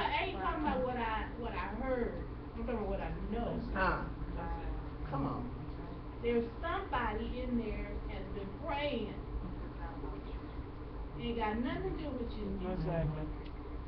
ain't talking about what I heard. I'm talking about what I know. Come on. There's somebody in there has been praying. Ain't got nothing to do with you. Exactly.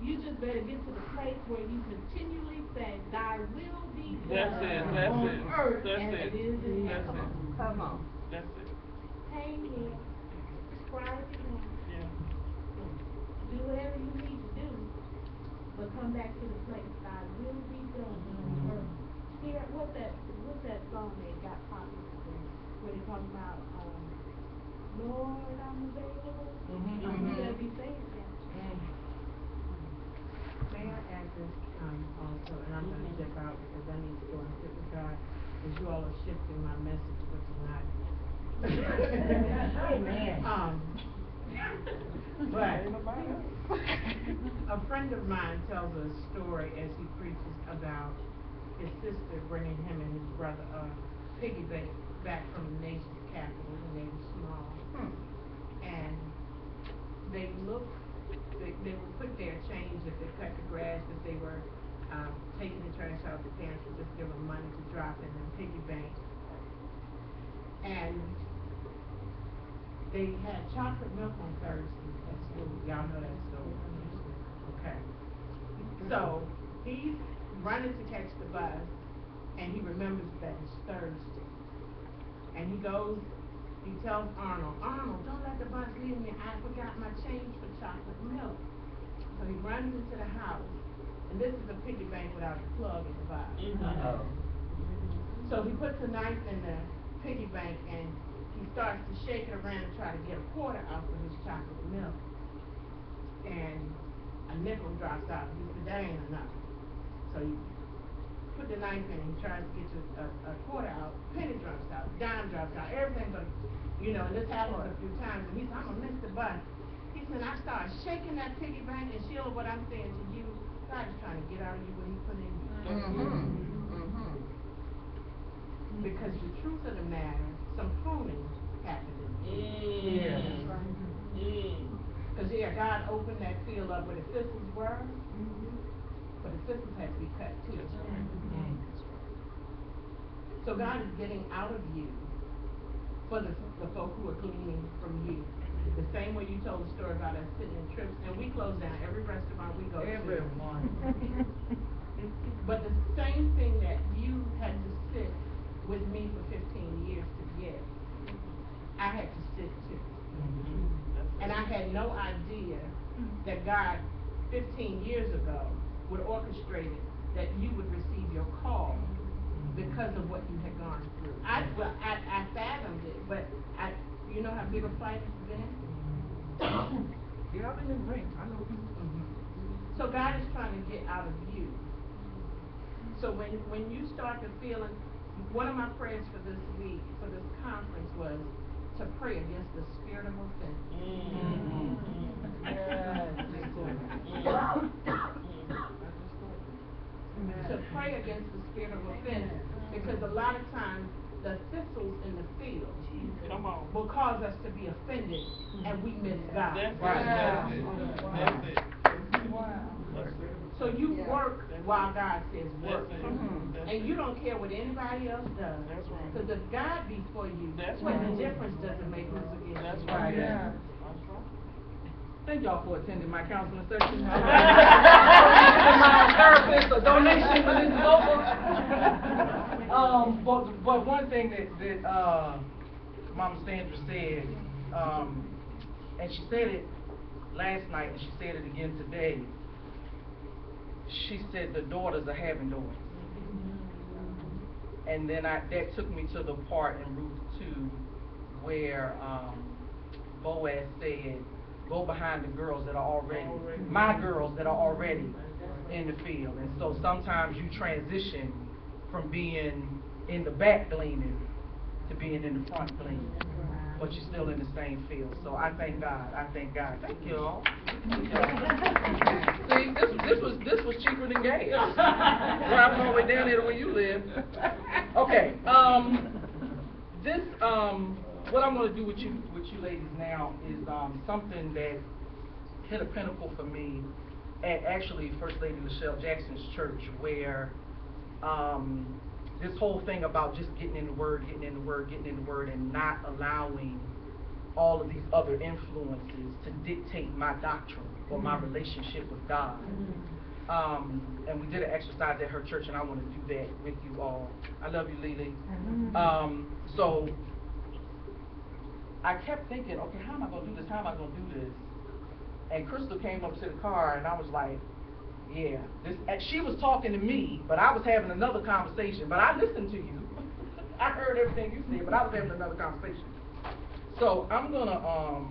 You just better get to the place where you continually say, Thy will be That's done it. That's on it. earth That's as it. it is in That's heaven. it. Come on. That's it. Hang here, cry if you want, Yeah. do whatever you need to do, but come back to the place, Thy will be done on earth. Here, what's that song that got popular where they talk about, Lord, I'm available. You gotta be saying that. May I add this also, and I'm going to dip out because I need to go and sit with God, because you all are shifting my message for tonight. Amen. But a friend of mine tells a story as he preaches about his sister bringing him and his brother a piggy bank back from the nation's capital when they were small. And they would put their change if they cut the grass, if they were taking the trash out, the parents would just give them money to drop in the piggy bank. And they had chocolate milk on Thursday at school. Y'all know that story. Okay. So he's running to catch the bus, and he remembers that it's Thursday. And he tells Arnold, don't let the bus leave me. I forgot my change for chocolate milk. So he runs into the house, and this is a piggy bank without the plug in the bottom. So he puts a knife in the piggy bank, and he starts to shake it around and try to get a quarter out of his chocolate milk. And a nickel drops out. He said, that ain't enough. So he put the knife in, and he tries to get a quarter out. Penny drops out, dime drops out, everything but, and this happens a few times. And he said, I'm going to miss the bus. He said, I started shaking that piggy bank, and Sheila, what I'm saying to you, God is trying to get out of you what he put in you. Because the truth of the matter, some pruning happened in you. Because God opened that field up where the thistles were, but the thistles had to be cut too. So God is getting out of you for the folk who are gleaning from you. The same way you told the story about us sitting in trips, and we close down every restaurant we go to. Everyone. But the same thing that you had to sit with me for 15 years to get, I had to sit too. And I had no idea that God, 15 years ago, would orchestrate it, that you would receive your call because of what you had gone through. I fathomed it, but you know how big a fight it's been? Yeah, I've been in the ring. I know. So God is trying to get out of you. So when you start to feel, one of my prayers for this week, for this conference, was to pray against the spirit of offense. To pray against the spirit of offense, because a lot of times the thistles in the field will cause us to be offended, and we miss God. That's it. So you work while God says work. And you don't care what anybody else does. That's right. Because if God be for you, what difference does it make who's against you? That's right. Yeah. That's right. Thank y'all for attending my counseling session. My therapist a donation when this is over. But one thing that Mama Sandra said, and she said it last night, and she said it again today. She said the daughters are having daughters. And then that took me to the part in Ruth 2 where Boaz said, go behind the girls that are already, my girls that are already in the field. And so sometimes you transition from being in the back gleaning to being in the front gleaning, but you're still in the same field. So I thank God. I thank God. Thank you all. See, this was cheaper than gas. Driving all the way down there to where you live. Okay. What I'm going to do with you ladies now is something that hit a pinnacle for me at actually First Lady Michelle Jackson's church, where this whole thing about just getting in the Word, and not allowing all of these other influences to dictate my doctrine or my relationship with God. And we did an exercise at her church, and I want to do that with you all. I love you, Lily. So I kept thinking, okay, how am I going to do this? How am I going to do this? And Crystal came up to the car, and I was like, yeah. And she was talking to me, but I was having another conversation. But I listened to you. I heard everything you said, but I was having another conversation. So I'm going to,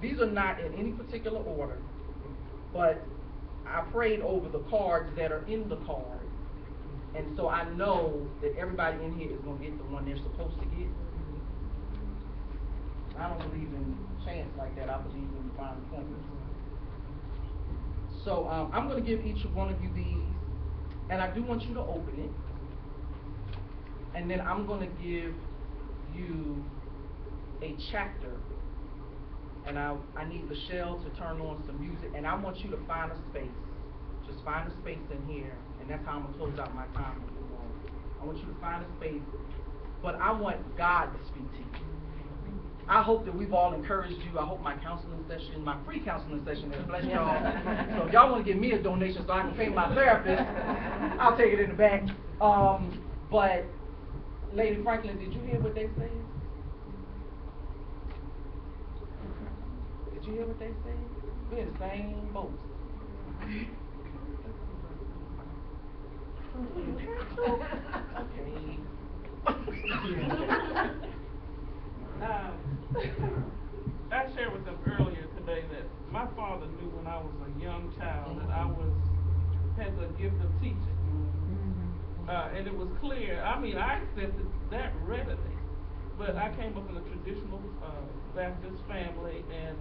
these are not in any particular order, but I prayed over the cards that are in the card. And so I know that everybody in here is going to get the one they're supposed to get. I don't believe in chance like that. I believe in divine appointments. So I'm going to give each one of you these, and I do want you to open it. And then I'm going to give you a chapter, and I need Michelle to turn on some music, and I want you to find a space. Just find a space in here, and that's how I'm going to close out my time with you all. I want you to find a space, but I want God to speak to you. I hope that we've all encouraged you. I hope my counseling session, my free counseling session has blessed y'all. So if y'all want to give me a donation so I can pay my therapist, I'll take it in the back. But Lady Franklin, did you hear what they said? Did you hear what they said? We're in the same boat. I shared with them earlier today that my father knew when I was a young child that I had the gift of teaching. And it was clear. I mean, I accepted that readily. But I came up in a traditional Baptist family and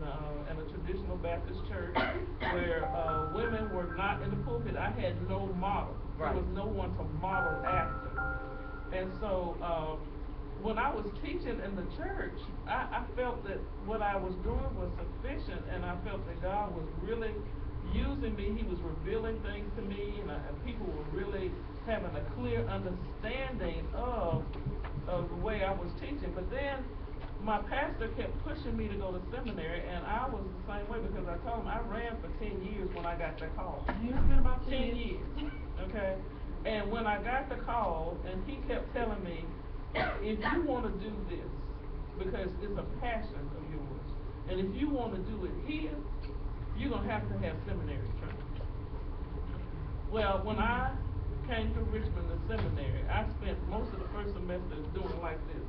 a traditional Baptist church where women were not in the pulpit. I had no model. There was no one to model after. And so when I was teaching in the church, I felt that what I was doing was sufficient, and I felt that God was really using me. He was revealing things to me, and people were really having a clear understanding of the way I was teaching. But then my pastor kept pushing me to go to seminary, and I was the same way because I told him I ran for 10 years when I got the call. It's been about 10 years. Okay? And when I got the call, and he kept telling me, if you want to do this, because it's a passion of yours, and if you want to do it here, you're going to have seminary training. Well, when I came to Richmond to seminary, I spent most of the first semester doing like this.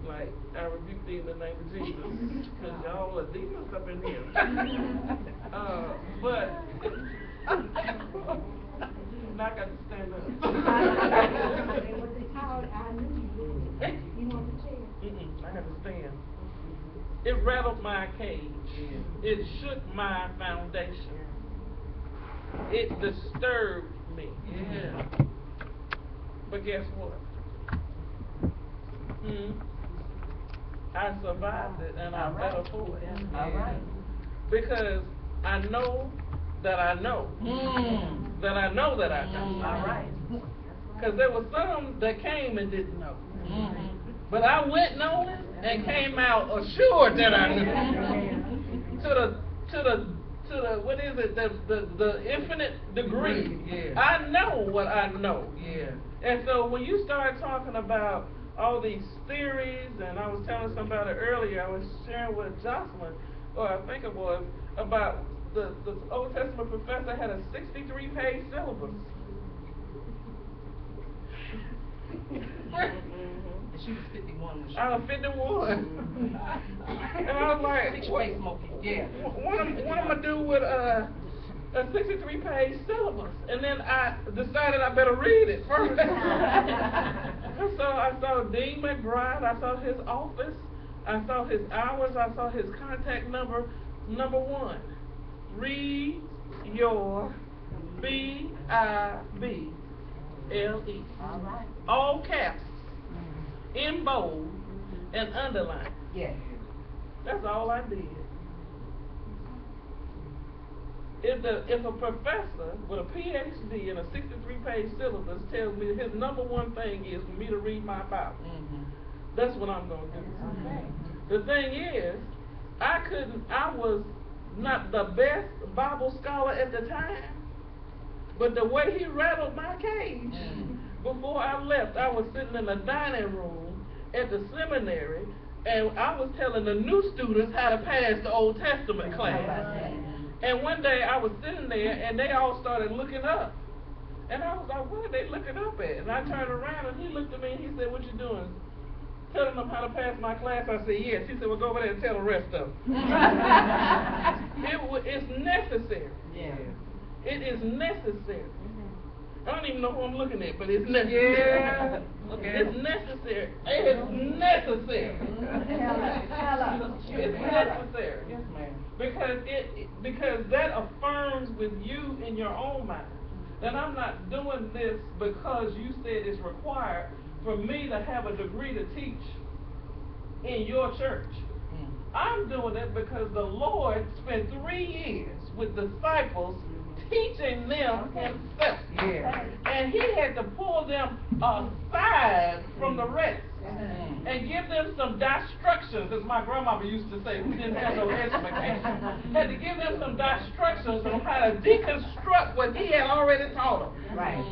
Like, I rebuke thee in the name of Jesus, because y'all are demons up in here. But now I got to stand up. I knew you would. You want to chair? I got to stand. It rattled my cage. It shook my foundation. It disturbed me. But guess what? I survived it, and I'm better for it. All right. Because I know that I know that I know that I know. All right. Because there were some that came and didn't know. But I went knowing and came out assured that I knew. To the what is it? The infinite degree. I know what I know. And so when you start talking about all these theories, and I was telling somebody earlier, I was sharing with Jocelyn, or I think it was, about the Old Testament professor had a 63-page syllabus. She was 51 when I was 51. And I was like, what am I going to do with a 63-page syllabus? And then I decided I better read it first. And so I saw Dean McBride, I saw his office, I saw his hours, I saw his contact number. Number one, read your Bible. All caps, in bold, and underline. That's all I did. if a professor with a PhD and a 63-page syllabus tells me his number one thing is for me to read my Bible, that's what I'm going to do. Okay. The thing is, I was not the best Bible scholar at the time, but the way he rattled my cage, before I left, I was sitting in the dining room at the seminary, and I was telling the new students how to pass the Old Testament class. And one day I was sitting there, and they all started looking up. And I was like, what are they looking up at? And I turned around, and he looked at me, and he said, what you doing? Telling them how to pass my class? I said, yes. He said, well, go over there and tell the rest of them. It's necessary. Yeah. It is necessary. I don't even know who I'm looking at, but it's necessary. Yeah. It's necessary. It's necessary. It's necessary. Yes, ma'am. Because that affirms with you in your own mind that I'm not doing this because you said it's required for me to have a degree to teach in your church. I'm doing it because the Lord spent 3 years with disciples teaching them himself. Yeah. And he had to pull them aside from the rest and give them some destructions, as my grandmama used to say, who didn't have no education. Had to give them some destructions on how to deconstruct what he had already taught them. Right.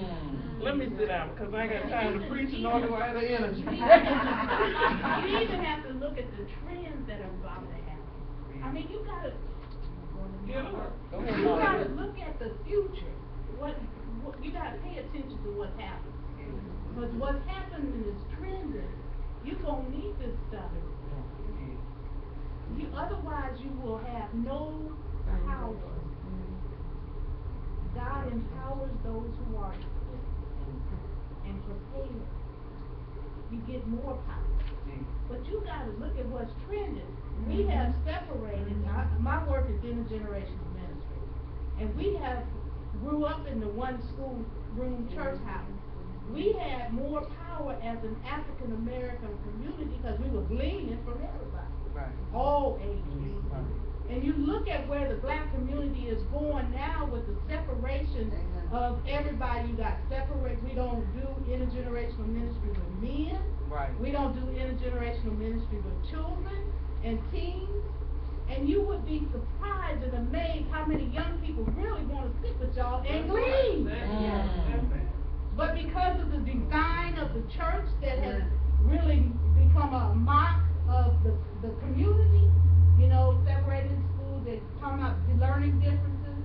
Let me sit down because I ain't got time to preach nor do I have the energy. You even have to look at the trends that are about to happen. I mean, you gotta look at the future. What you gotta pay attention to what's happening. Because what's happening is trending. You gonna need this stuff. Otherwise, you will have no power. God empowers those who are and prepared. You get more power. But you gotta look at what's trending. We have separated, my work is intergenerational ministry, and we have grew up in the one school room church house. We had more power as an African American community because we were gleaning from everybody. Right. All ages. And you look at where the black community is going now with the separation of everybody. You got separate. We don't do intergenerational ministry with men. Right. We don't do intergenerational ministry with children and teens. And you would be surprised and amazed how many young people really want to sit with y'all and glean. But because of the design of the church that has really become a mock of the community, you know, separated schools, they come out learning differences.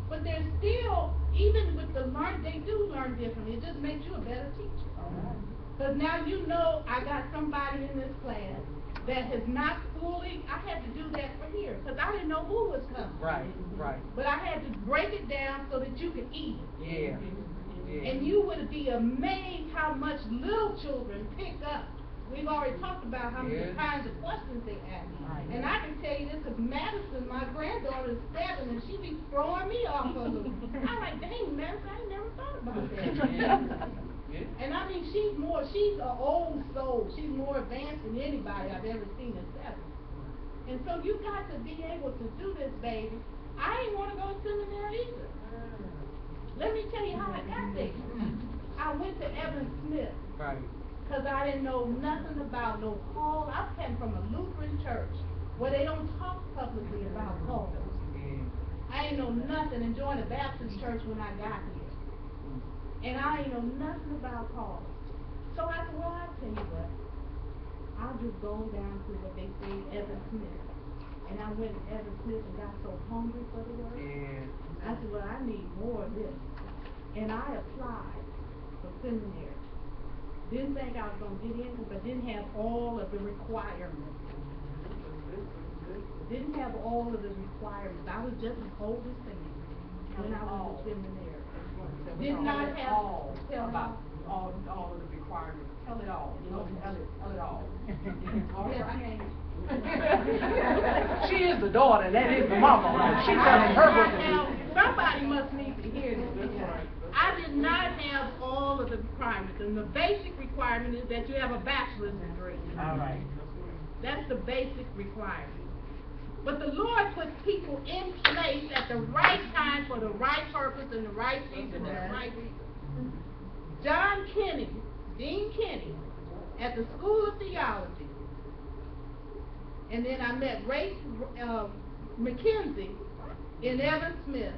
But they're still, even with the they do learn differently. It just makes you a better teacher. Because now you know I got somebody in this class that has not fully, I had to do that for here, because I didn't know who was coming. Right. But I had to break it down so that you could eat it. Yeah. And you would be amazed how much little children pick up. We've already talked about how many kinds of questions they ask. And I can tell you this because Madison, my granddaughter, is 7, and she be throwing me off of them. I'm like, dang, Madison, I never thought about that. And I mean, she's an old soul. She's more advanced than anybody I've ever seen at 7. And so you got to be able to do this, baby. I didn't want to go to seminary either. Let me tell you how I got there. I went to Evan Smith. Right. Because I didn't know nothing about no call. I came from a Lutheran church where they don't talk publicly about calls. I ain't know nothing, and joined a Baptist church when I got here. And I ain't know nothing about calls. So I said, well, I'll tell you what. I'll just go down to what they say, Evan Smith. And I went to Evan Smith and got so hungry for the word. I said, well, I need more of this. And I applied for seminary. Didn't think I was going to get in because I didn't have all of the requirements. Didn't have all of the requirements. I was just as old as sand when I was in seminary. Did not have all of the requirements. Tell it all. Tell it all. She is the daughter, that is the mama. She's telling her what to do. Somebody must need to hear this. I did not have all of the requirements, and the basic requirement is that you have a bachelor's degree. All right. That's the basic requirement. But the Lord puts people in place at the right time for the right purpose and the right season and the right reason. John Kenny, Dean Kenny, at the School of Theology, and then I met Ray McKenzie in Evan Smith,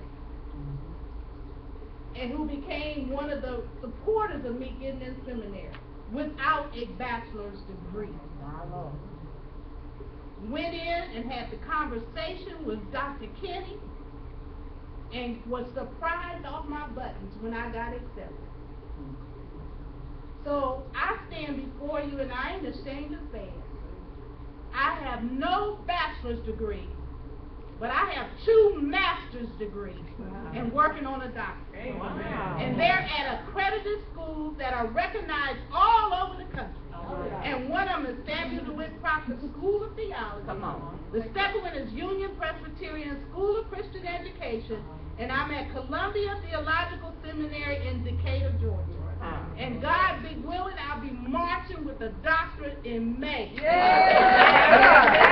and who became one of the supporters of me getting in seminary without a bachelor's degree. Went in and had the conversation with Dr. Kenny and was surprised off my buttons when I got accepted. So I stand before you and I ain't ashamed to say it. I have no bachelor's degree, but I have 2 master's degrees and working on a doctorate. Wow. And they're at accredited schools that are recognized all over the country. And one of them is Samuel DeWitt Proctor School of Theology. The second one is Union Presbyterian School of Christian Education, and I'm at Columbia Theological Seminary in Decatur, Georgia. And God be willing, I'll be marching with a doctorate in May. Yeah.